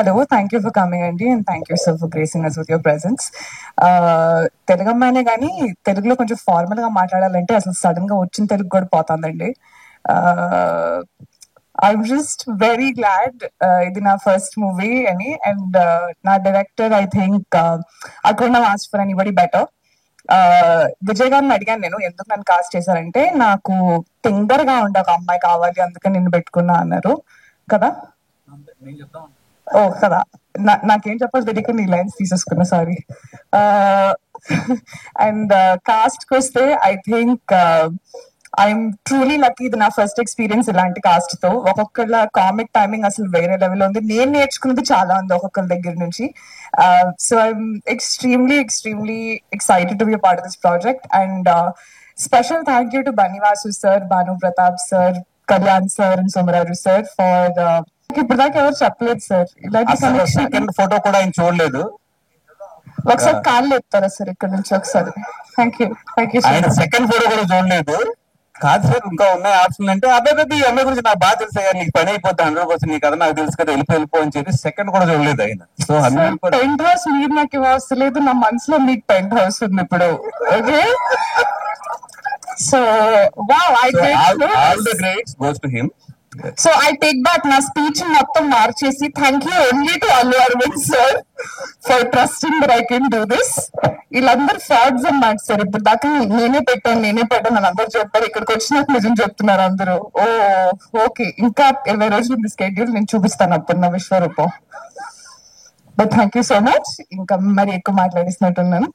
Hello, thank you for coming అండి, and thank you sir for gracing us with your presence. Telugu అమ్మాయినే కానీ తెలుగులో కొంచెం ఫార్మల్ గా మాట్లాడాలంటే అసలు సడన్ గా వచ్చిన తెలుగు కూడా పోతుందండి. ఐఎమ్ జస్ట్ వెరీ గ్లాడ్ ఇది నా ఫస్ట్ మూవీ అని. అండ్ నా director I think I could not ask for anybody better. Vijay గారిని అడిగాను నేను ఎందుకు నన్ను కాస్ట్ చేశారంటే, నాకు టింగర్ గా ఉండే ఒక అమ్మాయి కావాలి అందుకని నిన్ను పెట్టుకున్నా అన్నారు కదా. ఓ కదా, నాకేం చెప్పాలి తెలియక నీ లైన్స్ తీసేసుకున్నా, సారీ. అండ్ కాస్ట్ కి వస్తే I think I'm truly lucky. ఇది నా ఫస్ట్ ఎక్స్పీరియన్స్ ఇలాంటి కాస్ట్ తో. ఒక్కొక్కళ్ళ కామిక్ టైమింగ్ అసలు వేరే లెవెల్ ఉంది. నేను నేర్చుకున్నది చాలా ఉంది ఒక్కొక్కరి దగ్గర నుంచి. So I'm extremely excited to be part of this project. And special thank you to Bunny Vasu sir, Bhanu Pratap sir, Kalyan sir and Somaraju sir for ఇప్పుడు దాకా ఎవరు చెప్పలేదు సార్ ఇలాంటి సెకండ్ ఫోటో కూడా ఆయన చూడలేదు. ఒకసారి కాళ్ళు ఎత్తారా సార్ ఇక్కడ నుంచి ఒకసారి? థ్యాంక్ యూ ఆయన సెకండ్ ఫోటో కూడా చూడలేదు. కాదు సార్, ఇంకా ఉన్నాయి ఆప్షన్ అంటే అబ్బాయి ఈ అమ్మాయి గురించి నాకు బాగా తెలుసు, నీకు పని అయిపోతే 100% నీకు కదా నాకు తెలుసు కదా, వెళ్ళిపో అని చెప్పి సెకండ్ కూడా చూడలేదు ఆయన. సో పెంట్ హౌస్ మీరు నాకు ఇవ్వలేదు, నా మనసులో మీకు పెంట్ హౌస్ ఉంది ఇప్పుడు. Okay, so wow, all the greats goes to him. So I take back నా స్పీచ్ మొత్తం మార్చేసి thank you only to Allu Aravind sir for trusting that I can do this. వీళ్ళందరూ ఫ్రాడ్స్ అన్నమాట సార్. ఇప్పుడు దాకా నేనే పెట్టాను అని అందరూ చెప్పారు. ఇక్కడికి వచ్చినాక నిజం చెప్తున్నారు అందరూ. ఓ ఓకే, ఇంకా 20 రోజులు ఉంది స్కెడ్యూల్, నేను చూపిస్తాను అప్పుడు నా విశ్వరూపం. But thank you so much. ఇంకా మరి ఎక్కువ మాట్లాడిస్తున్నట్టున్నాను.